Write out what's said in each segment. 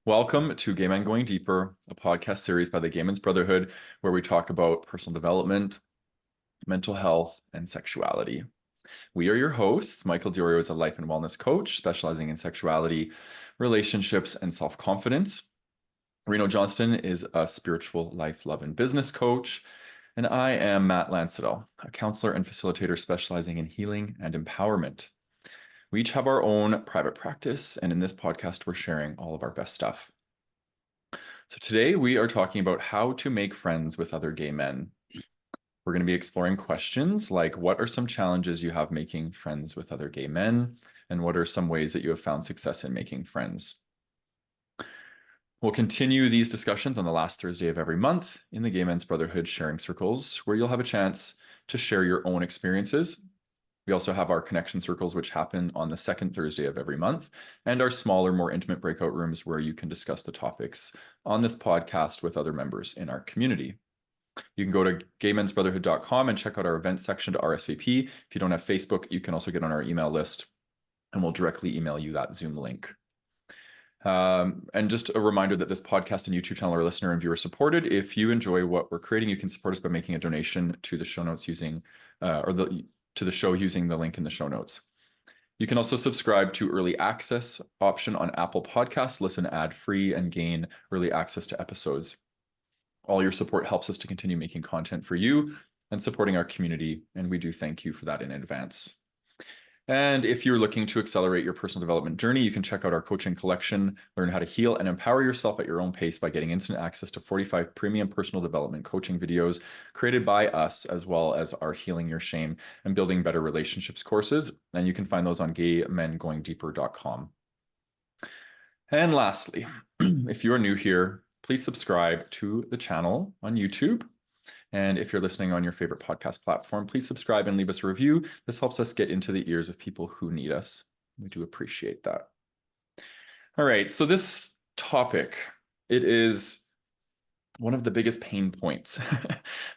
Welcome to Gay Men Going Deeper, a podcast series by the Gay Men's Brotherhood, where we talk about personal development, mental health, and sexuality. We are your hosts. Michael Diorio is a life and wellness coach specializing in sexuality, relationships, and self-confidence. Reno Johnston is a spiritual life, love, and business coach. And I am Matt Lancetal, a counselor and facilitator specializing in healing and empowerment. We each have our own private practice, and in this podcast, we're sharing all of our best stuff. So today we are talking about how to make friends with other gay men. We're going to be exploring questions like, what are some challenges you have making friends with other gay men? And what are some ways that you have found success in making friends? We'll continue these discussions on the last Thursday of every month in the Gay Men's Brotherhood sharing circles, where you'll have a chance to share your own experiences. We also have our connection circles, which happen on the second Thursday of every month, and our smaller, more intimate breakout rooms where you can discuss the topics on this podcast with other members in our community. You can go to gaymensbrotherhood.com and check out our event section to RSVP. If you don't have Facebook, you can also get on our email list, and we'll directly email you that Zoom link. And just a reminder that this podcast and YouTube channel are listener and viewer supported. If you enjoy what we're creating, you can support us by making a donation to the show notes using to the show using the link in the show notes. You can also subscribe to early access option on Apple Podcasts, listen ad-free, and gain early access to episodes. All your support helps us to continue making content for you and supporting our community, and we do thank you for that in advance. And if you're looking to accelerate your personal development journey, you can check out our coaching collection, learn how to heal and empower yourself at your own pace by getting instant access to 45 premium personal development coaching videos created by us, as well as our Healing Your Shame and Building Better Relationships courses. And you can find those on gaymengoingdeeper.com. And lastly, if you are new here, please subscribe to the channel on YouTube. And if you're listening on your favorite podcast platform, please subscribe and leave us a review. This helps us get into the ears of people who need us. We do appreciate that. All right, so this topic, it is one of the biggest pain points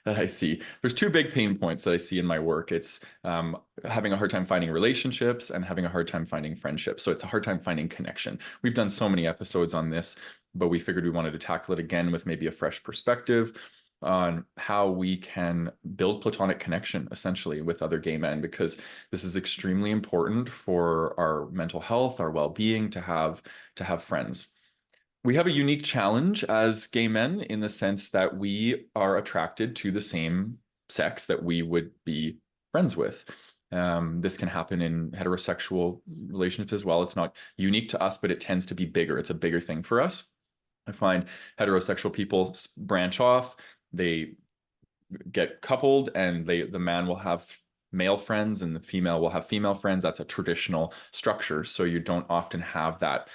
that I see. There's two big pain points that I see in my work. It's having a hard time finding relationships and having a hard time finding friendships. So it's a hard time finding connection. We've done so many episodes on this, but we figured we wanted to tackle it again with maybe a fresh perspective on how we can build platonic connection essentially with other gay men, because this is extremely important for our mental health, our well-being, to have friends. We have a unique challenge as gay men in the sense that we are attracted to the same sex that we would be friends with. This can happen in heterosexual relationships as well. It's not unique to us, but it tends to be bigger. It's a bigger thing for us. I find heterosexual people branch off, they get coupled, and the man will have male friends and the female will have female friends. That's a traditional structure. So you don't often have that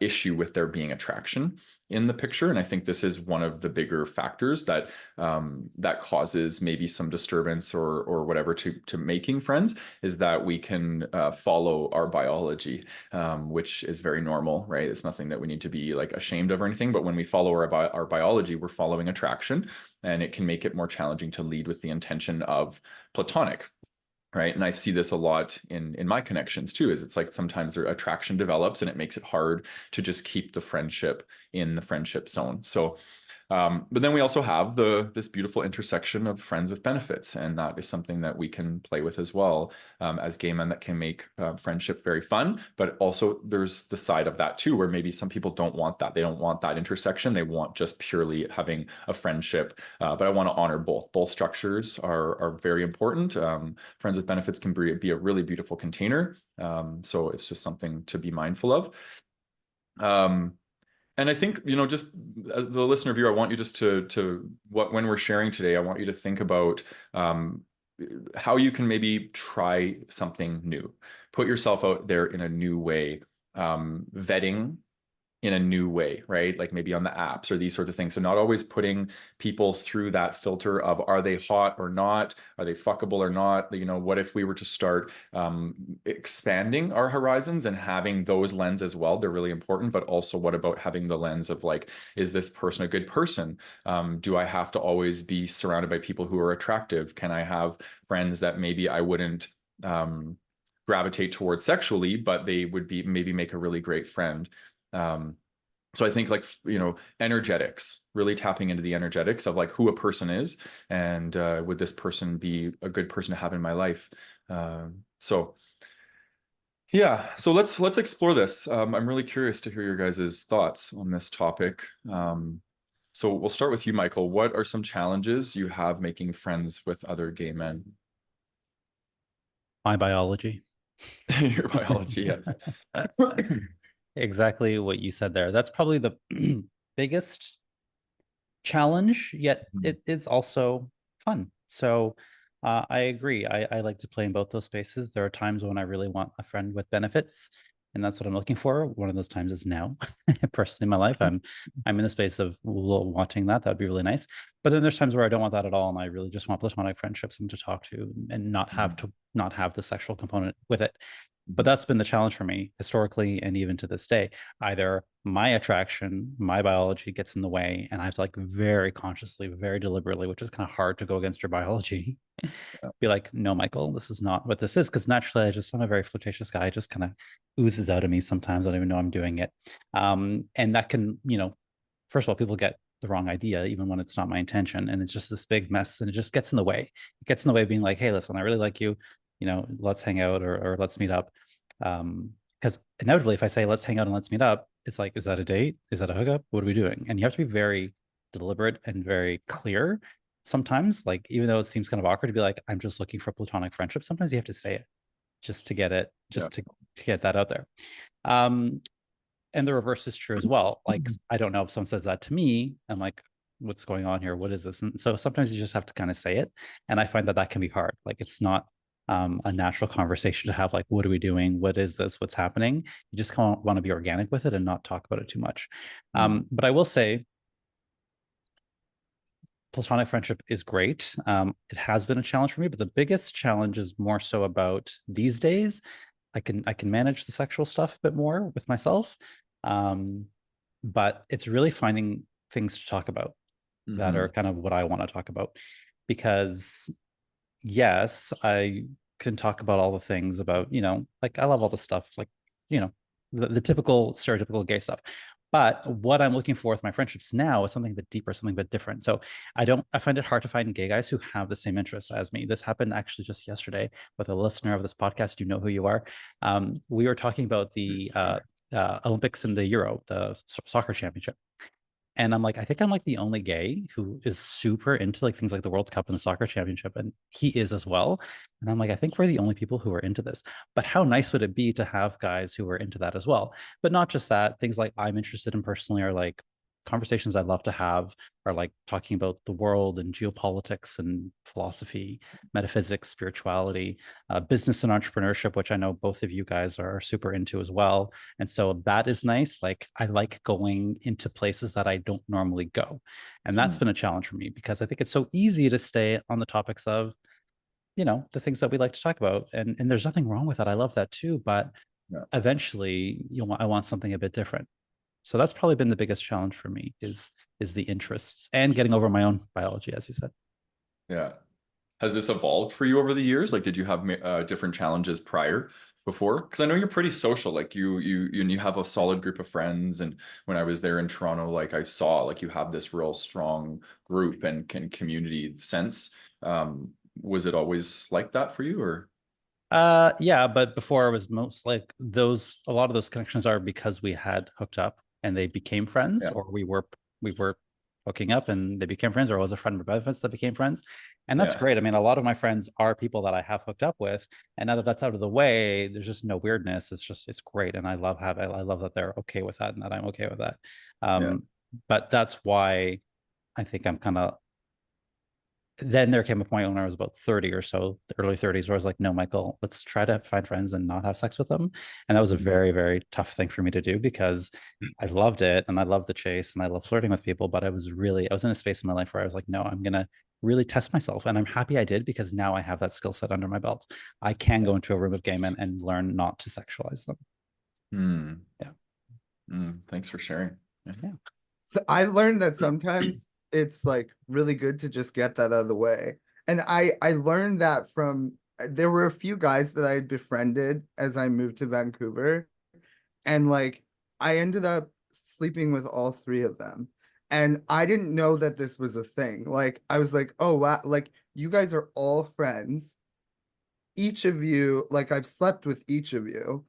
issue with there being attraction in the picture. And I think this is one of the bigger factors that that causes maybe some disturbance or whatever to making friends, is that we can follow our biology, which is very normal, right? It's nothing that we need to be like ashamed of or anything. But when we follow our biology, we're following attraction, and it can make it more challenging to lead with the intention of platonic. Right. And I see this a lot in my connections too, is it's like sometimes their attraction develops and it makes it hard to just keep the friendship in the friendship zone. So but then we also have this beautiful intersection of friends with benefits, and that is something that we can play with as well, as gay men, that can make friendship very fun. But also there's the side of that too, where maybe some people don't want that. They don't want that intersection. They want just purely having a friendship. But I want to honor both. Both structures are very important. Friends with benefits can be a really beautiful container. So it's just something to be mindful of. And I think, just as the listener viewer, I want you just when we're sharing today, I want you to think about how you can maybe try something new, put yourself out there in a new way, vetting in a new way, right? Like maybe on the apps or these sorts of things. So not always putting people through that filter of, are they hot or not? Are they fuckable or not? What if we were to start expanding our horizons and having those lens as well? They're really important. But also, what about having the lens of like, is this person a good person? Do I have to always be surrounded by people who are attractive? Can I have friends that maybe I wouldn't gravitate towards sexually, but they would be maybe make a really great friend? So I think like, energetics, really tapping into the energetics of like who a person is, and would this person be a good person to have in my life? So yeah, so let's explore this. I'm really curious to hear your guys' thoughts on this topic. So we'll start with you, Michael. What are some challenges you have making friends with other gay men? My biology. Your biology, yeah. Exactly what you said there. That's probably the biggest challenge, yet Mhm. it's also fun. So I agree. I like to play in both those spaces. There are times when I really want a friend with benefits, and that's what I'm looking for. One of those times is now. Personally, in my life, I'm in the space of wanting that. That would be really nice. But then there's times where I don't want that at all, and I really just want platonic friendships, someone to talk to, and not have the sexual component with it. But Mhm. that's been the challenge for me historically and even to this day. Either my attraction, my biology gets in the way, and I have to like very consciously, very deliberately, which is kind of hard to go against your biology, Yeah. be like, no, Michael, this is not what this is. Because naturally, I'm a very flirtatious guy. It just kind of oozes out of me sometimes. I don't even know I'm doing it. And that can, first of all, people get the wrong idea, even when it's not my intention. And it's just this big mess and it just gets in the way. It gets in the way of being like, hey, listen, I really like you. Let's hang out or let's meet up. Because inevitably, if I say let's hang out and let's meet up, it's like, is that a date? Is that a hookup? What are we doing? And you have to be very deliberate and very clear sometimes, like even though it seems kind of awkward to be like, I'm just looking for platonic friendship, sometimes you have to say it just to get it, Yeah. to get that out there. Um, and the reverse is true as well. Like, I don't know if someone says that to me, I'm like, what's going on here? What is this? And so sometimes you just have to kind of say it. And I find that that can be hard. Like, it's not a natural conversation to have, like, what are we doing? What is this? What's happening? You just kind of want to be organic with it and not talk about it too much. Mm. But I will say, platonic friendship is great. It has been a challenge for me, but the biggest challenge is more so about these days. I can manage the sexual stuff a bit more with myself, um, but it's really finding things to talk about that are Mhm. kind of what I want to talk about. Because yes, I can talk about all the things about, like I love all the stuff, like, you know, the typical stereotypical gay stuff. But what I'm looking for with my friendships now is something a bit deeper, something a bit different. So I find it hard to find gay guys who have the same interests as me. This happened actually just yesterday with a listener of this podcast. You know who you are. We were talking about the Olympics and the Euro, the soccer championship. And I'm like, I think I'm like the only gay who is super into like things like the World Cup and the soccer championship. And he is as well. And I'm like, I think we're the only people who are into this. But how nice would it be to have guys who are into that as well? But not just that, things like I'm interested in personally are like conversations I'd love to have are like talking about the world and geopolitics and philosophy, metaphysics, spirituality, business and entrepreneurship, which I know both of you guys are super into as well. And so that is nice. Like I like going into places that I don't normally go. And that's Mm. been a challenge for me because I think it's so easy to stay on the topics of, the things that we like to talk about. And there's nothing wrong with that. I love that too. But Yeah. eventually I want something a bit different. So that's probably been the biggest challenge for me is the interests and getting over my own biology, as you said. Yeah. Has this evolved for you over the years? Like, did you have different challenges prior before? Because I know you're pretty social. Like you have a solid group of friends. And when I was there in Toronto, like I saw like you have this real strong group and can community sense. Was it always like that for you, or? Yeah, but before it was most like those a lot of those connections are because we had hooked up and they became friends, Yeah, or we were hooking up and they became friends, or I was a friend with benefits that became friends. And that's yeah, great. I mean, a lot of my friends are people that I have hooked up with. And now that that's out of the way, there's just no weirdness. It's great. And I love that they're okay with that and that I'm okay with that. yeah. But that's why I think I'm kind of then there came a point when I was about 30 or so, the early 30s, where I was like, no, Michael, let's try to find friends and not have sex with them. And that was a Mhm. very, very tough thing for me to do because I loved it and I loved the chase and I love flirting with people. But I was in a space in my life where I was like, no, I'm going to really test myself. And I'm happy I did because now I have that skill set under my belt. I can go into a room of gay men and learn not to sexualize them. Mm. Yeah. Thanks for sharing. Yeah. Yeah. So I learned that sometimes it's like really good to just get that out of the way. And I learned that from there were a few guys that I had befriended as I moved to Vancouver. And like I ended up sleeping with all three of them. And I didn't know that this was a thing. Like, I was like, oh, wow, like, you guys are all friends. Each of you, like, I've slept with each of you.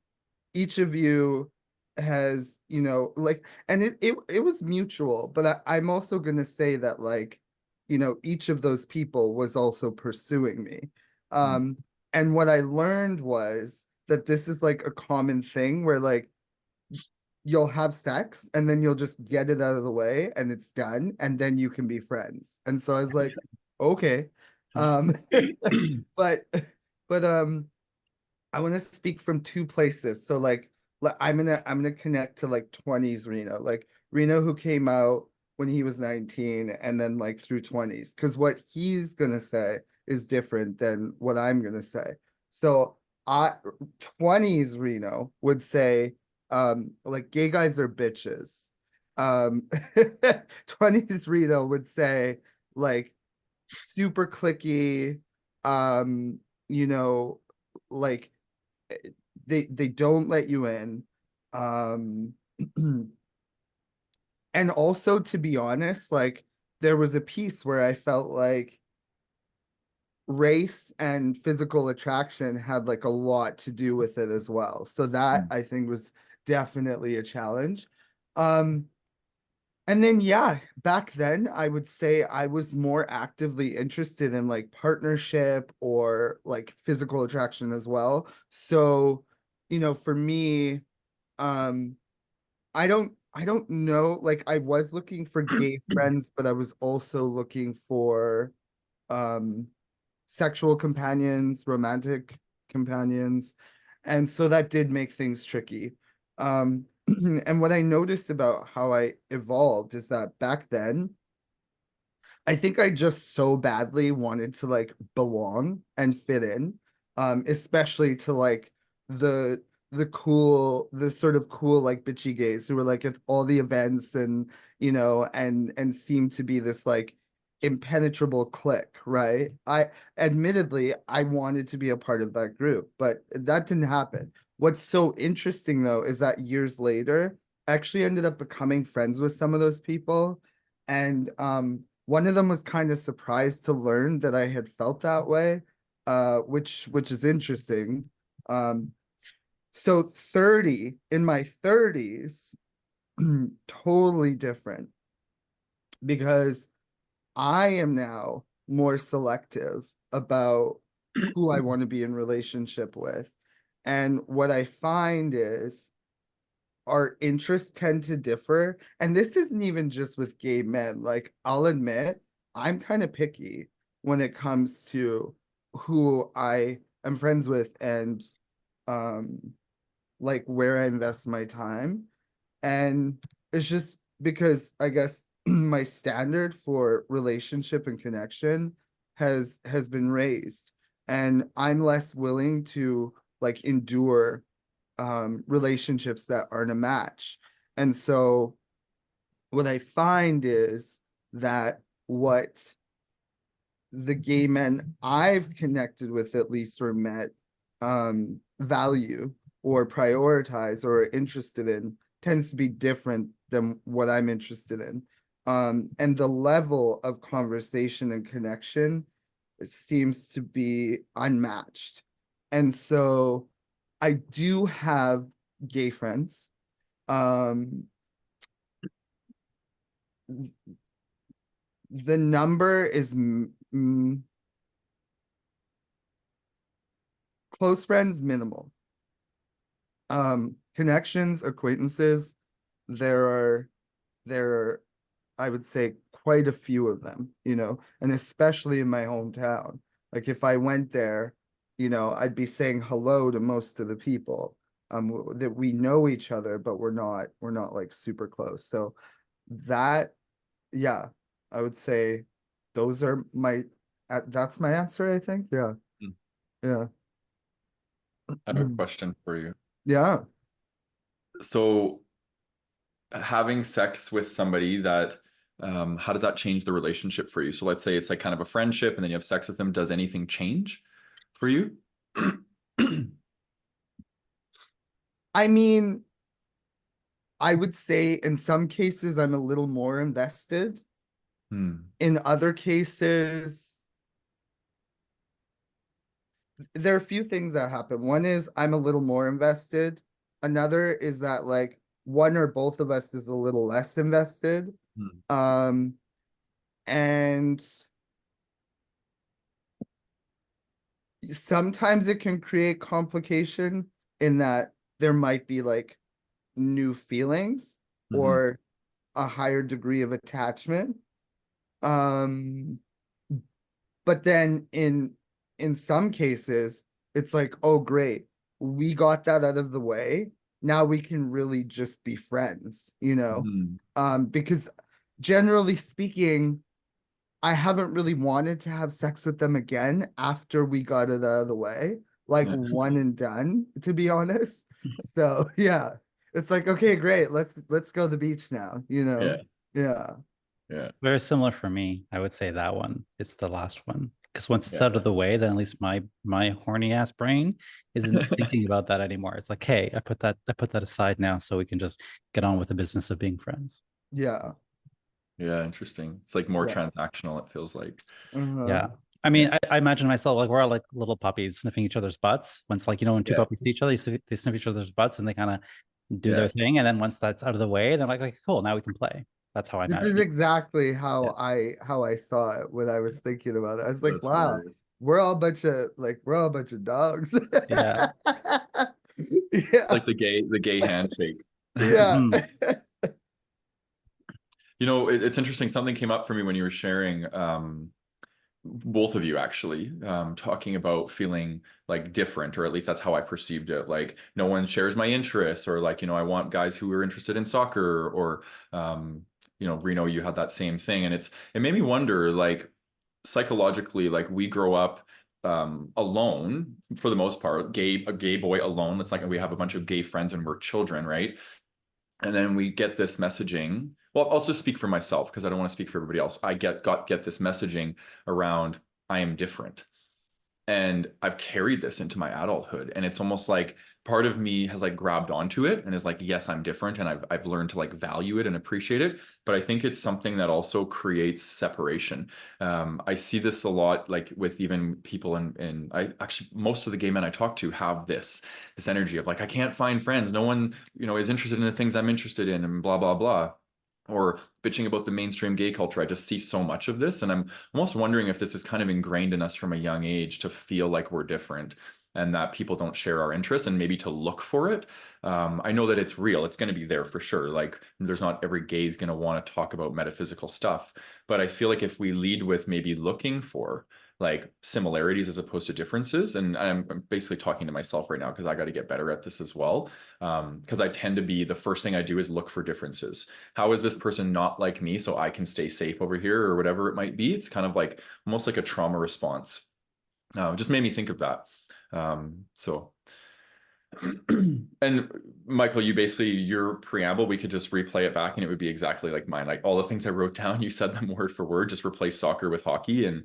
Each of you has, you know, like, and it was mutual, but I'm also gonna say that, like, you know, each of those people was also pursuing me. Um, and what I learned was that this is like a common thing where, like, you'll have sex and then you'll just get it out of the way and it's done and then you can be friends. And so I was like, okay. Um but I want to speak from two places. So like I'm gonna connect to like 20s Reno. Like Reno who came out when he was 19 and then like through 20s. Because what he's gonna say is different than what I'm gonna say. So I 20s Reno would say like gay guys are bitches. 20s Reno would say like super clicky, um, you know, like they don't let you in. Um and also to be honest, like there was a piece where I felt like race and physical attraction had like a lot to do with it as well. So that I think was definitely a challenge. Um and then yeah, back then I would say I was more actively interested in like partnership or like physical attraction as well. So, you know, for me, um I don't know, like I was looking for gay friends, but I was also looking for um sexual companions, romantic companions. And so that did make things tricky. And what I noticed about how I evolved is that back then, I think I just so badly wanted to like belong and fit in, especially to like the the sort of cool like bitchy gays who were like at all the events and you know and seemed to be this like impenetrable clique, right? I admittedly I wanted to be a part of that group, but that didn't happen. What's so interesting though is that years later, I actually ended up becoming friends with some of those people, and one of them was kind of surprised to learn that I had felt that way, which is interesting. Um, so 30 in my 30s, totally different because I am now more selective about who I want to be in relationship with. And what I find is our interests tend to differ. And this isn't even just with gay men. Like, I'll admit, I'm kind of picky when it comes to who I am friends with and um like where I invest my time. And it's just because I guess my standard for relationship and connection has been raised. And I'm less willing to like endure relationships that aren't a match. And so what I find is that what the gay men I've connected with at least or met value or prioritize or are interested in tends to be different than what I'm interested in. And the level of conversation and connection seems to be unmatched. And so I do have gay friends. Um, the number is close friends minimal. Connections, acquaintances, there are there are I would say quite a few of them, you know, and especially in my hometown. Like if I went there, you know, I'd be saying hello to most of the people that we know each other, but we're not like super close. So that yeah, I would say those are my that's my answer, I think. Yeah. Mm. Yeah. I have a question for you. Yeah. So, having sex with somebody that, how does that change the relationship for you? So, let's say it's like kind of a friendship and then you have sex with them. Does anything change for you? I mean, I would say in some cases I'm a little more invested. Hmm. In other cases, there are a few things that happen. One is I'm a little more invested. Another is that like one or both of us is a little less invested. Hmm. And sometimes it can create complication in that there might be like new feelings Mhm. or a higher degree of attachment. Um, but then in some cases, it's like, oh great, we got that out of the way. Now we can really just be friends, you know? Mhm. Because generally speaking, I haven't really wanted to have sex with them again after we got it out of the way, like Yeah. one and done, to be honest. So yeah, it's like, okay, great, let's go to the beach now, you Yeah. know? Yeah. Yeah. Very similar for me. I would say that one. It's the last one. Because once it's Yeah. out of the way, then at least my horny ass brain isn't thinking about that anymore. It's like, hey, I put that aside now so we can just get on with the business of being friends. Yeah. Yeah. Interesting. It's like more Yeah. transactional, it feels like. Uh-huh. Yeah. I Yeah. mean, I imagine myself like we're all like little puppies sniffing each other's butts. Once like, when two Yeah. puppies see each other, they sniff each other's butts and they kind of do their Yeah. thing. And then once that's out of the way, they're like, okay, cool, now we can play. That's how I This is imagine it. exactly Yeah. how I saw it when I was thinking about it. I was like, That's wow, hilarious. we're all a bunch of dogs. Yeah. Yeah. Like the gay handshake. Yeah. Mhm. It's interesting. Something came up for me when you were sharing, both of you actually, talking about feeling like different, or at least that's how I perceived it. Like no one shares my interests, or like, I want guys who are interested in soccer, or, Reno, you had that same thing. And it made me wonder, like, psychologically, like we grow up alone for the most part, a gay boy alone. It's like we have a bunch of gay friends when we're children, right? And then we get this messaging. Well, I'll just speak for myself because I don't want to speak for everybody else. I get this messaging around I am different. And I've carried this into my adulthood. And it's almost like part of me has like grabbed onto it and is like, yes, I'm different. And I've learned to like value it and appreciate it. But I think it's something that also creates separation. I see this a lot, like with even people in I actually, most of the gay men I talk to have this energy of like, I can't find friends. No one, is interested in the things I'm interested in, and blah, blah, blah. Or bitching about the mainstream gay culture. I just see so much of this. And I'm almost wondering if this is kind of ingrained in us from a young age to feel like we're different and that people don't share our interests, and maybe to look for it. I know that it's real. It's going to be there for sure. Like there's not every gay is going to want to talk about metaphysical stuff. But I feel like if we lead with maybe looking for like similarities as opposed to differences, and I'm basically talking to myself right now because I got to get better at this as well. Because I tend to be, the first thing I do is look for differences. How is this person not like me so I can stay safe over here, or whatever it might be? It's kind of like almost like a trauma response. Just made me think of that. So and Michael, you basically, your preamble, we could just replay it back and it would be exactly like mine. Like all the things I wrote down, you said them word for word, just replace soccer with hockey, and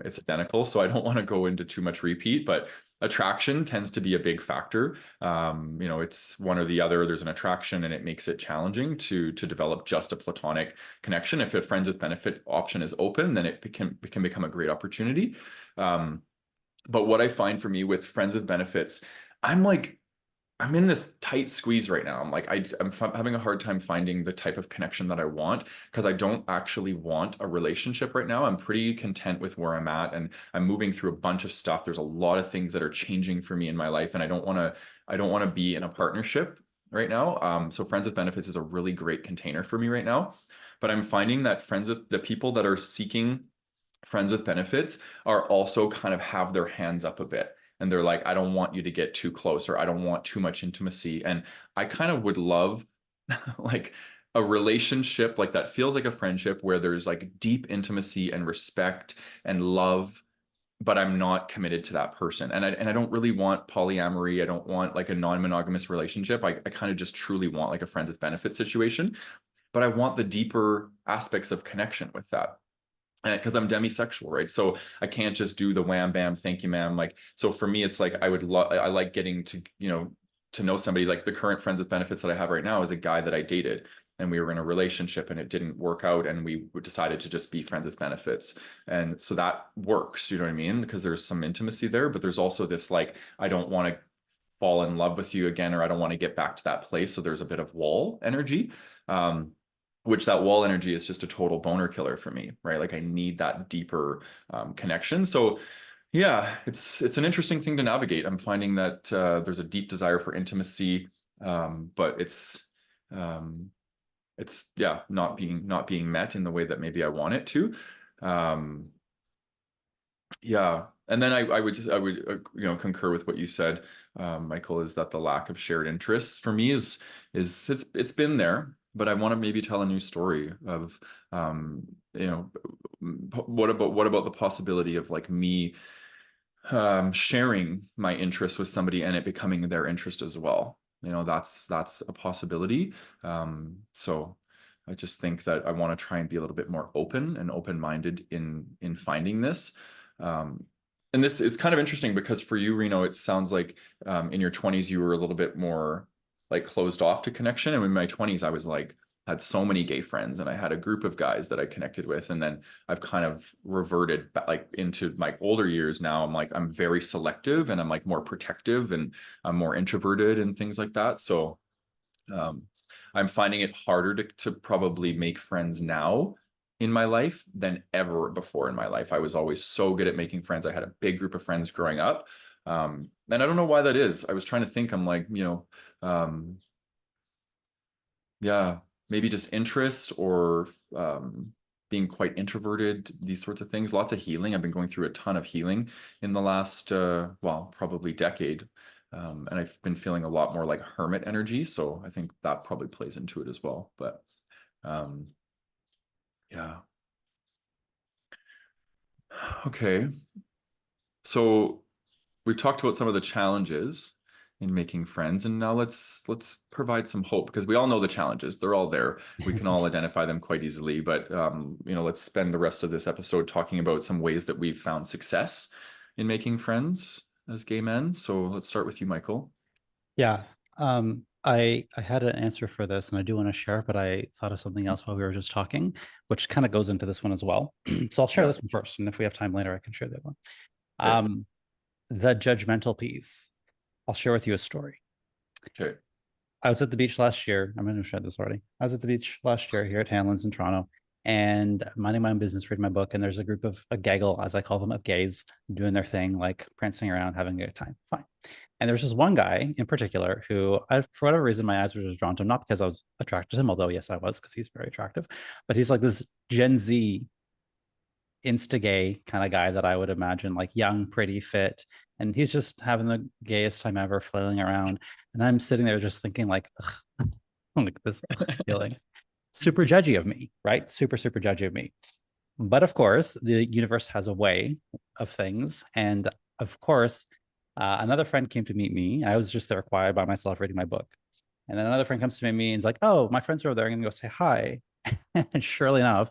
it's identical. So I don't want to go into too much repeat, but attraction tends to be a big factor. It's one or the other. There's an attraction and it makes it challenging to develop just a platonic connection. If a friends with benefit option is open, then it can become a great opportunity. But what I find for me with friends with benefits, I'm like, I'm in this tight squeeze right now. I'm like, I'm having a hard time finding the type of connection that I want, because I don't actually want a relationship right now. I'm pretty content with where I'm at, and I'm moving through a bunch of stuff. There's a lot of things that are changing for me in my life, and I don't want to be in a partnership right now. So friends with benefits is a really great container for me right now. But I'm finding that friends with the people that are seeking friends with benefits are also kind of have their hands up a bit, and they're like, I don't want you to get too close, or I don't want too much intimacy. And I kind of would love like a relationship like that feels like a friendship where there's like deep intimacy and respect and love, but I'm not committed to that person. And I don't really want polyamory. I don't want like a non-monogamous relationship. I kind of just truly want like a friends with benefits situation, but I want the deeper aspects of connection with that, because I'm demisexual, right? So I can't just do the wham bam, thank you, ma'am. Like, so for me, it's like I like getting to, to know somebody. Like the current friends with benefits that I have right now is a guy that I dated, and we were in a relationship and it didn't work out, and we decided to just be friends with benefits. And so that works, you know what I mean? Because there's some intimacy there, but there's also this like, I don't want to fall in love with you again, or I don't want to get back to that place. So there's a bit of wall energy. Which that wall energy is just a total boner killer for me, right? Like I need that deeper connection. So yeah, it's an interesting thing to navigate. I'm finding that there's a deep desire for intimacy, but it's yeah, not being met in the way that maybe I want it to. Yeah, and then I would concur with what you said, Michael, is that the lack of shared interests for me is it's been there, but I want to maybe tell a new story of what about the possibility of like me sharing my interest with somebody and it becoming their interest as well. That's a possibility. So I just think that I want to try and be a little bit more open and open-minded in finding this. And this is kind of interesting because for you, Reno, it sounds like in your 20s you were a little bit more like closed off to connection. And in my 20s, I was like, had so many gay friends and I had a group of guys that I connected with. And then I've kind of reverted back, like into my older years now. I'm very selective and I'm like more protective and I'm more introverted and things like that. So I'm finding it harder to probably make friends now in my life than ever before in my life. I was always so good at making friends. I had a big group of friends growing up. And I don't know why that is. I was trying to think, I'm like, yeah, maybe just interest or being quite introverted, these sorts of things. Lots of healing. I've been going through a ton of healing in the last, probably decade. And I've been feeling a lot more like hermit energy. So I think that probably plays into it as well. But yeah. Okay. So we talked about some of the challenges in making friends, and now let's provide some hope, because we all know the challenges. They're all there. We can all identify them quite easily, but let's spend the rest of this episode talking about some ways that we've found success in making friends as gay men. So let's start with you, Michael. Yeah. I had an answer for this and I do want to share, but I thought of something else while we were just talking, which kind of goes into this one as well. So I'll share this one first, and if we have time later, I can share that one. Okay. The judgmental piece. I'll share with you a story. Okay. I was at the beach last year. I'm going to share this already. I was at the beach last year here at Hanlan's in Toronto, and minding my own business, reading my book. And there's a group of a gaggle, as I call them, of gays doing their thing, like prancing around, having a good time. Fine. And there was just one guy in particular who, for whatever reason, my eyes were just drawn to him, not because I was attracted to him, although yes, I was, because he's very attractive. But he's like this Gen Z insta-gay kind of guy that I would imagine, like young, pretty, fit, and he's just having the gayest time ever, flailing around. And I'm sitting there just thinking, like, like this feeling, super judgy of me, right? Super judgy of me. But of course, the universe has a way of things, and of course, another friend came to meet me. I was just there quiet by myself reading my book, and then another friend comes to meet me and is like, "Oh, my friends are over there. I'm gonna go say hi." And surely enough,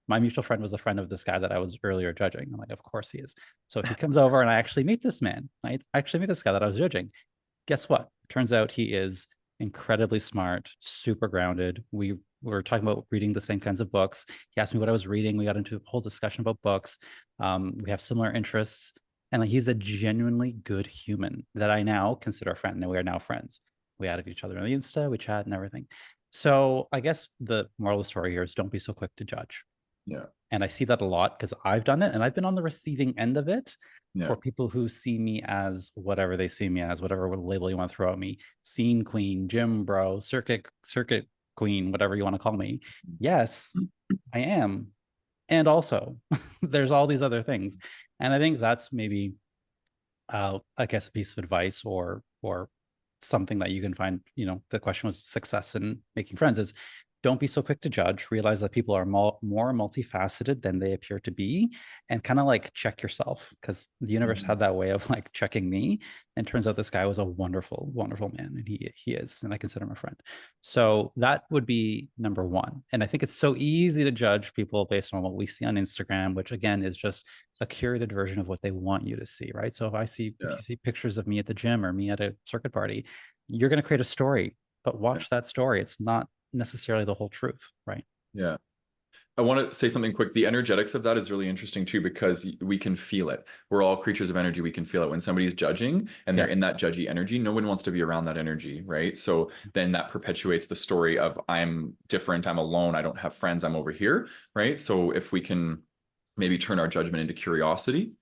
my mutual friend was a friend of this guy that I was earlier judging. I'm like, of course he is. So if he comes over and I actually meet this man, I actually meet this guy that I was judging. Guess what? Turns out he is incredibly smart, super grounded. We were talking about reading the same kinds of books. He asked me what I was reading. We got into a whole discussion about books. We have similar interests. And like, he's a genuinely good human that I now consider a friend. And we are now friends. We added each other on the Insta, we chat and everything. So I guess the moral of the story here is don't be so quick to judge. Yeah. And I see that a lot because I've done it and I've been on the receiving end of it for people who see me as whatever they see me as, whatever label you want to throw at me, scene queen, gym bro, circuit queen, whatever you want to call me. Yes, I am. And also there's all these other things. And I think that's maybe, I guess, a piece of advice or something that you can find. The question was success in making friends is, don't be so quick to judge. Realize that people are more multifaceted than they appear to be, and kind of like check yourself, because the universe had that way of like checking me. And turns out this guy was a wonderful, wonderful man, and he is, and I consider him a friend. So that would be number one. And I think it's so easy to judge people based on what we see on Instagram, which again is just a curated version of what they want you to see, right? So if you see pictures of me at the gym or me at a circuit party, you're going to create a story, but watch Yeah. that story. It's not necessarily the whole truth, right? Yeah. I want to say something quick. The energetics of that is really interesting too, because we can feel it. We're all creatures of energy. We can feel it when somebody's judging and they're Yeah. in that judgy energy. No one wants to be around that energy, right? So then that perpetuates the story of I'm different, I'm alone, I don't have friends, I'm over here, right? So if we can maybe turn our judgment into curiosity,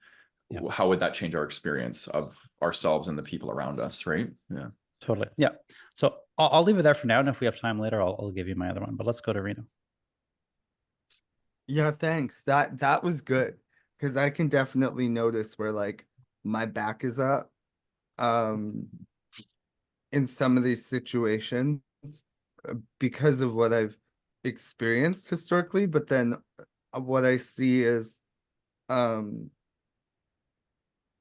Yeah. how would that change our experience of ourselves and the people around us, right? Yeah. Totally. Yeah. So I'll leave it there for now. And if we have time later, I'll give you my other one, but let's go to Reno. Yeah, thanks. That was good because I can definitely notice where like my back is up um in some of these situations because of what I've experienced historically, but then what I see is um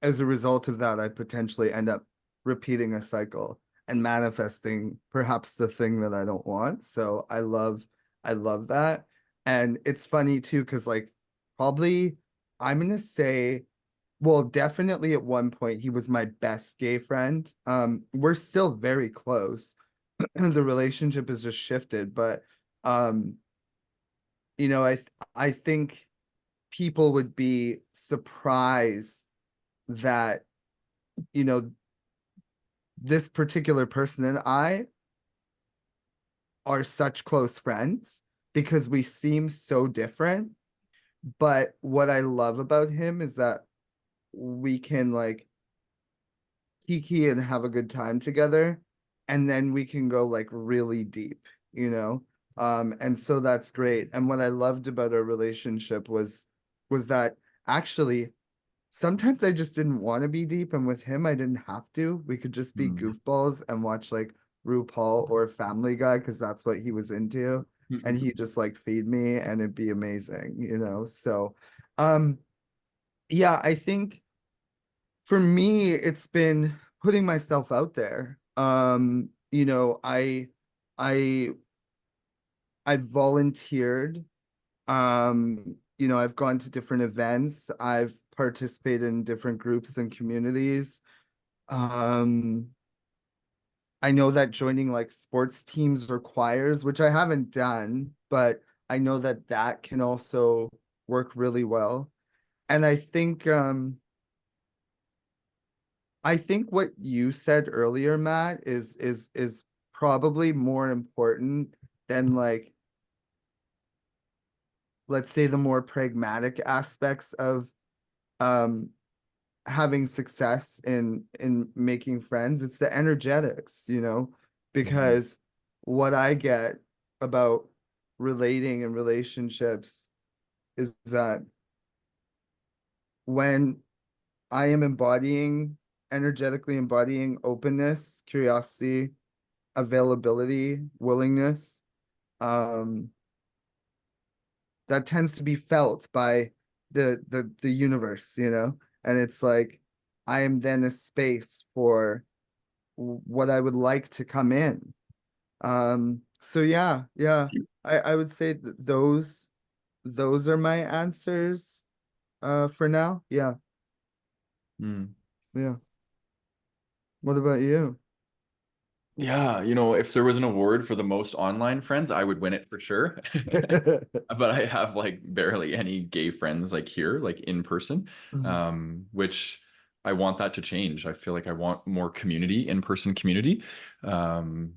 as a result of that, I potentially end up repeating a cycle and manifesting perhaps the thing that I don't want. So I love that. And it's funny too, because like probably I'm gonna say, well, definitely at one point he was my best gay friend. We're still very close. The relationship has just shifted, but um, you know, I think people would be surprised that you know this particular person and I are such close friends because we seem so different. But what I love about him is that we can like kiki and have a good time together, and then we can go like really deep, you know? And so that's great. And what I loved about our relationship was that actually sometimes I just didn't want to be deep, and with him, I didn't have to. We could just be Mm. goofballs and watch like RuPaul or Family Guy because that's what he was into, and he just like feed me, and it'd be amazing, you know. So, um, yeah, I think for me, it's been putting myself out there. You know, I, I volunteered. You know, I've gone to different events. I've participated in different groups and communities. Um, I know that joining like sports teams requires, which I haven't done, but I know that that can also work really well. And I think what you said earlier, Matt, is probably more important than like let's say the more pragmatic aspects of um having success in making friends. It's the energetics, you know, Mhm. because what I get about relating and relationships is that when I am embodying energetically embodying openness, curiosity, availability, willingness, um that tends to be felt by the universe, you know. And it's like I am then a space for what I would like to come in. So yeah, I would say that those are my answers for now. Yeah, Mm. yeah. What about you? Yeah, you know, if there was an award for the most online friends, I would win it for sure. But I have like barely any gay friends like here, like in person, which I want that to change. I feel like I want more community, in-person community. Um,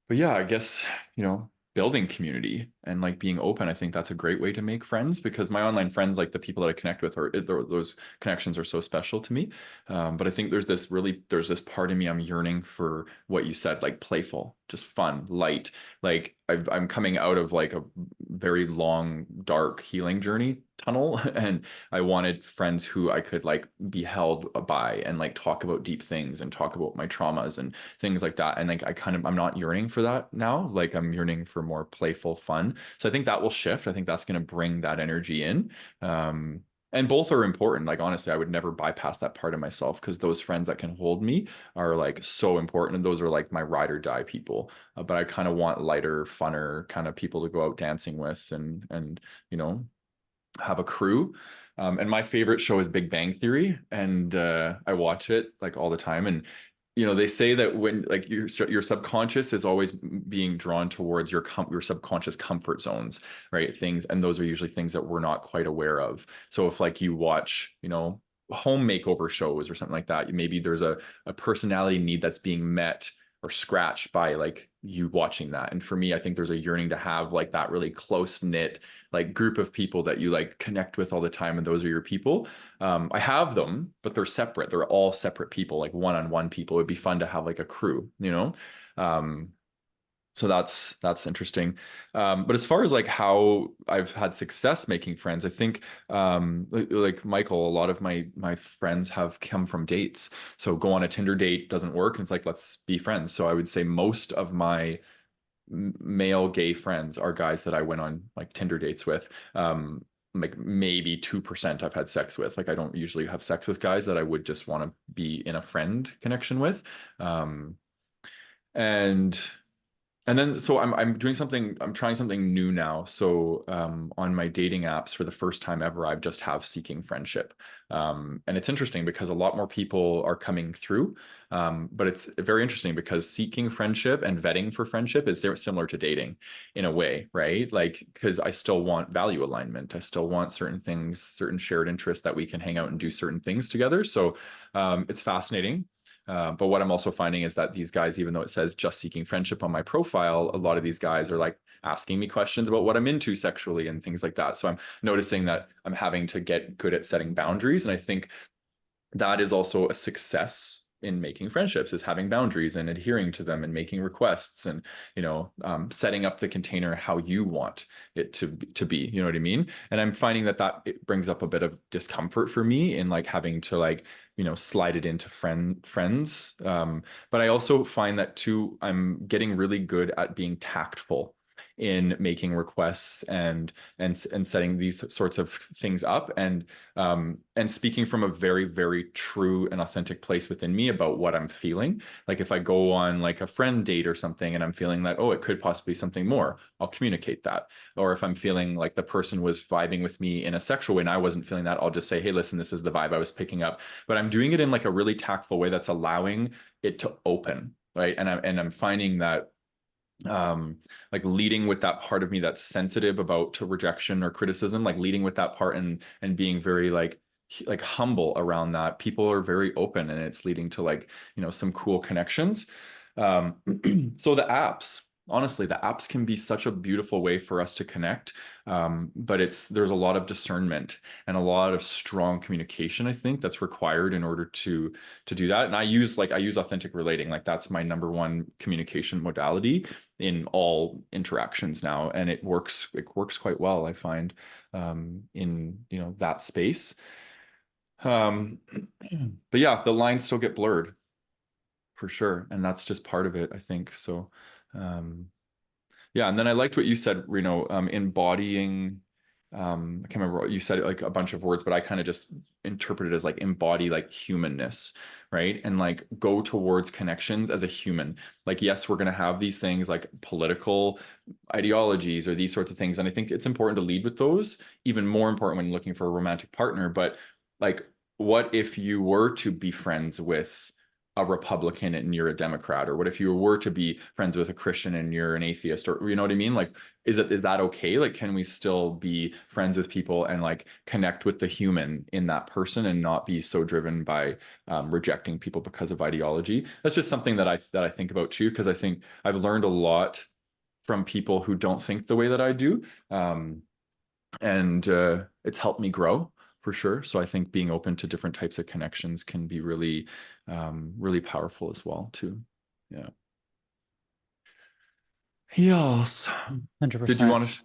but yeah, I guess, you know, building community and like being open, I think that's a great way to make friends because my online friends, like the people that I connect with, are those connections are so special to me. But I think there's this part of me I'm yearning for what you said, like playful, just fun, light. Like I'm coming out of like a very long, dark healing journey tunnel, and I wanted friends who I could like be held by and like talk about deep things and talk about my traumas and things like that. And like I'm not yearning for that now. Like I'm yearning for more playful fun. So I think that will shift. I think that's going to bring that energy in. And both are important. Like honestly, I would never bypass that part of myself because those friends that can hold me are like so important. And those are like my ride or die people. But I kind of want lighter, funner kind of people to go out dancing with and you know have a crew. And my favorite show is Big Bang Theory, and I watch it like all the time. And they say that when like your subconscious is always being drawn towards your subconscious comfort zones, right? Things, and those are usually things that we're not quite aware of. So if like you watch, home makeover shows or something like that, maybe there's a personality need that's being met or scratched by like you watching that. And for me, I think there's a yearning to have like that really close knit like group of people that you like connect with all the time, and those are your people. I have them, but they're separate. They're all separate people, like one-on-one people. It'd be fun to have like a crew, um, so that's interesting. But as far as like how I've had success making friends, I think like Michael, a lot of my friends have come from dates. So go on a Tinder date, doesn't work, and it's like, let's be friends. So I would say most of my male gay friends are guys that I went on like Tinder dates with. Like maybe 2% I've had sex with. Like I don't usually have sex with guys that I would just want to be in a friend connection with. And then so I'm doing something, I'm trying something new now. So on my dating apps for the first time ever, I just have seeking friendship. And it's interesting because a lot more people are coming through. But it's very interesting because seeking friendship and vetting for friendship is similar to dating in a way, right? Like, because I still want value alignment. I still want certain things, certain shared interests that we can hang out and do certain things together. So it's fascinating. But what I'm also finding is that these guys, even though it says just seeking friendship on my profile, a lot of these guys are like asking me questions about what I'm into sexually and things like that. So I'm noticing that I'm having to get good at setting boundaries. And I think that is also a success in making friendships, is having boundaries and adhering to them and making requests and setting up the container how you want it to be, you know what I mean? And I'm finding that it brings up a bit of discomfort for me in like having to like slide it into friends, but I also find that too I'm getting really good at being tactful in making requests and setting these sorts of things up, and speaking from a very, very true and authentic place within me about what I'm feeling. Like if I go on like a friend date or something and I'm feeling that, oh, it could possibly be something more, I'll communicate that. Or if I'm feeling like the person was vibing with me in a sexual way and I wasn't feeling that, I'll just say, hey, listen, this is the vibe I was picking up. But I'm doing it in like a really tactful way that's allowing it to open, right? And I'm finding that like leading with that part of me that's sensitive about to rejection or criticism, like leading with that part and being very like humble around that, people are very open, and it's leading to like some cool connections. um so the apps can be such a beautiful way for us to connect, but there's a lot of discernment and a lot of strong communication, I think, that's required in order to do that. And I use authentic relating, like that's my number one communication modality in all interactions now, and it works quite well, I find, in that space. um but yeah, the lines still get blurred for sure, and that's just part of it, I think. So yeah, and then I liked what you said, Reno, embodying. I can't remember what you said, like a bunch of words, but I kind of just interpreted it as like embody like humanness, right? And like go towards connections as a human. Like, yes, we're going to have these things like political ideologies or these sorts of things. And I think it's important to lead with those, even more important when looking for a romantic partner. But like, what if you were to be friends with a Republican and you're a Democrat? Or what if you were to be friends with a Christian and you're an atheist? Or you know what I mean? Like, is that okay? Like, can we still be friends with people and like connect with the human in that person and not be so driven by rejecting people because of ideology? That's just something that I think about too, because I think I've learned a lot from people who don't think the way that I do. And it's helped me grow for sure. So I think being open to different types of connections can be really, really powerful as well too. Yeah. Yes. 100%. Did you want to?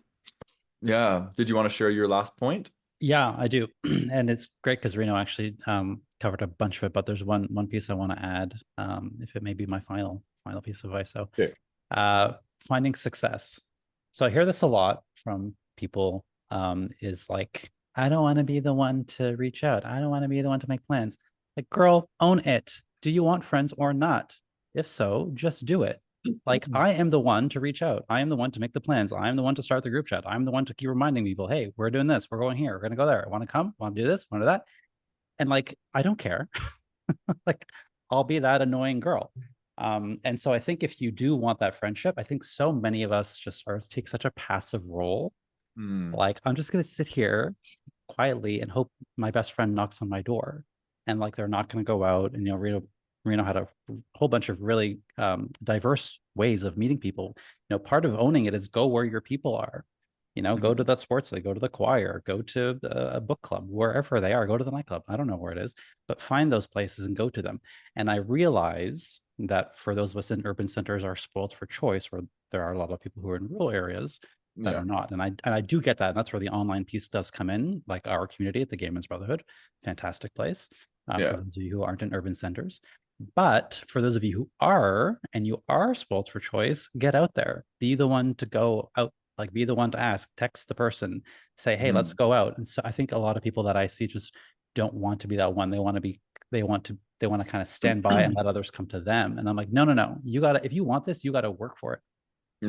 Yeah. Did you want to share your last point? Yeah, I do. And it's great because Reno actually covered a bunch of it, but there's one piece I want to add, if it may be my final piece of advice. So Okay. finding success. So I hear this a lot from people, is like, I don't want to be the one to reach out. I don't want to be the one to make plans. Like, girl, own it. Do you want friends or not? If so, just do it. Like, I am the one to reach out. I am the one to make the plans. I am the one to start the group chat. I'm the one to keep reminding people, hey, we're doing this. We're going here. We're going to go there. Want to come? Want to do this? Want to do that? And like, I don't care. Like, I'll be that annoying girl. And so I think if you do want that friendship, I think so many of us just are take such a passive role. Mm. Like, I'm just gonna sit here quietly and hope my best friend knocks on my door, and like they're not going to go out. And Reno had a whole bunch of really diverse ways of meeting people. Part of owning it is go where your people are. Go to that sports league, go to the choir, go to a book club, wherever they are. Go to the nightclub. I don't know where it is, but find those places and go to them. And I realize that for those of us in urban centers are spoiled for choice, where there are a lot of people who are in rural areas that are not. And I do get that. And that's where the online piece does come in, like our community at the Gay Men's Brotherhood. Fantastic place for those of you who aren't in urban centers. But for those of you who are, and you are spoiled for choice, get out there. Be the one to go out, like be the one to ask, text the person, say, hey, let's go out. And so I think a lot of people that I see just don't want to be that one. They want to kind of stand by and let others come to them. And I'm like, no. If you want this, you got to work for it.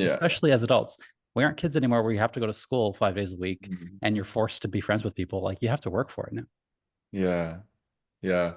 Especially as adults. We aren't kids anymore where you have to go to school 5 days a week and you're forced to be friends with people. Like, you have to work for it now. Yeah.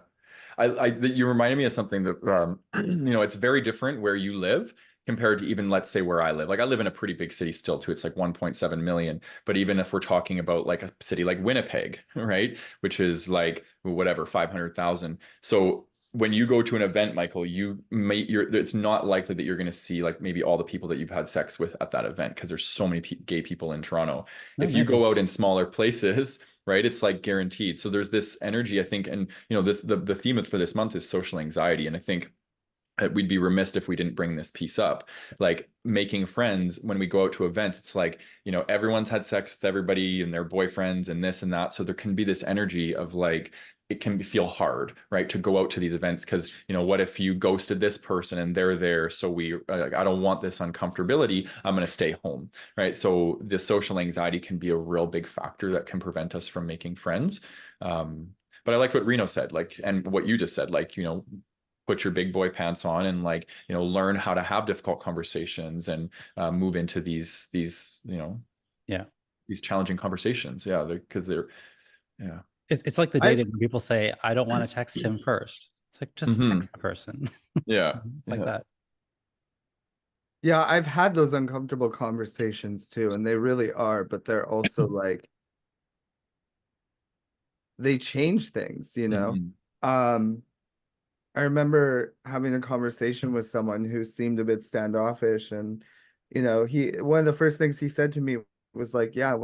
You reminded me of something that, it's very different where you live compared to even, let's say, where I live. Like, I live in a pretty big city still too. It's like 1.7 million. But even if we're talking about like a city like Winnipeg, right, which is like whatever, 500,000. So when you go to an event, Michael, it's not likely that you're going to see like maybe all the people that you've had sex with at that event, because there's so many gay people in Toronto. If you go out in smaller places, right, it's like guaranteed. So there's this energy, I think, and the theme for this month is social anxiety, and I think we'd be remiss if we didn't bring this piece up. Like, making friends when we go out to events, it's like, everyone's had sex with everybody and their boyfriends and this and that. So there can be this energy of like, it can feel hard, right, to go out to these events because, what if you ghosted this person and they're there? So I don't want this uncomfortability. I'm going to stay home, right? So the social anxiety can be a real big factor that can prevent us from making friends. But I liked what Reno said, like, and what you just said, like, put your big boy pants on and like, learn how to have difficult conversations and move into these these challenging conversations. Because It's like the dating when people say, I don't want to text him first. It's like, just text the person. It's like that. Yeah, I've had those uncomfortable conversations too, and they really are, but they're also like, they change things. I remember having a conversation with someone who seemed a bit standoffish, and one of the first things he said to me was like, yeah,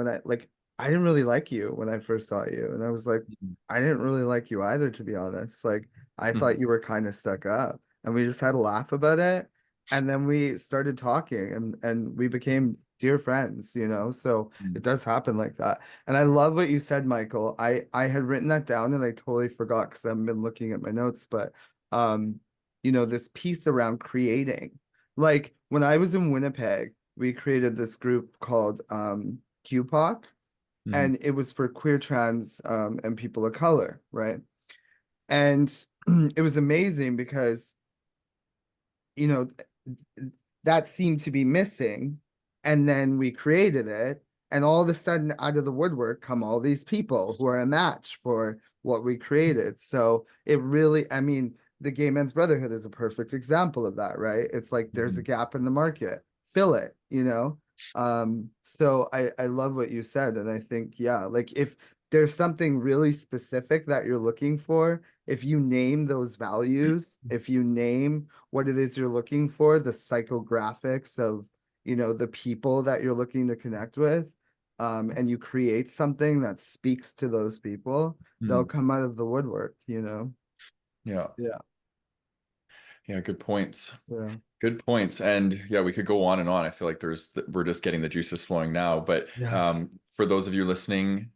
I didn't really like you when I first saw you. And I was like, I didn't really like you either, to be honest. Like, I thought you were kind of stuck up. And we just had a laugh about it. And then we started talking, and we became dear friends, So it does happen like that. And I love what you said, Michael. I had written that down and I totally forgot because I haven't been looking at my notes, but this piece around creating. Like, when I was in Winnipeg, we created this group called QPOC, and it was for queer, trans, and people of color, right? And it was amazing because that seemed to be missing, and then we created it, and all of a sudden, out of the woodwork come all these people who are a match for what we created. So it really, I mean, the Gay Men's Brotherhood is a perfect example of that, right? It's like there's a gap in the market, fill it. So I love what you said, and I think, yeah, like, if there's something really specific that you're looking for, if you name those values, if you name what it is you're looking for, the psychographics of the people that you're looking to connect with, and you create something that speaks to those people, they'll come out of the woodwork. Yeah. Good points. Yeah. Good points. And we could go on and on. I feel like we're just getting the juices flowing now. But for those of you listening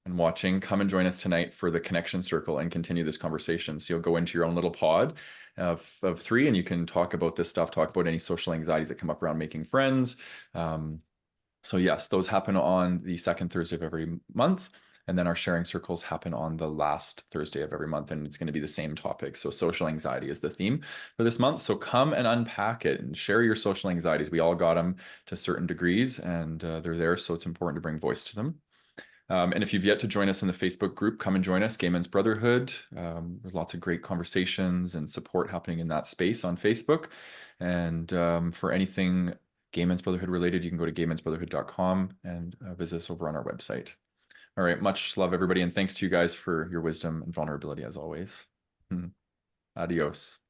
and watching, come and join us tonight for the Connection Circle and continue this conversation. So you'll go into your own little pod of 3, and you can talk about this stuff, talk about any social anxieties that come up around making friends. So yes, those happen on the second Thursday of every month. And then our sharing circles happen on the last Thursday of every month, and it's going to be the same topic. So social anxiety is the theme for this month. So come and unpack it and share your social anxieties. We all got them to certain degrees, and they're there. So it's important to bring voice to them. And if you've yet to join us in the Facebook group, come and join us, Gay Men's Brotherhood. There's lots of great conversations and support happening in that space on Facebook. And for anything Gay Men's Brotherhood related, you can go to gaymensbrotherhood.com and visit us over on our website. All right, much love, everybody, and thanks to you guys for your wisdom and vulnerability as always. Adios.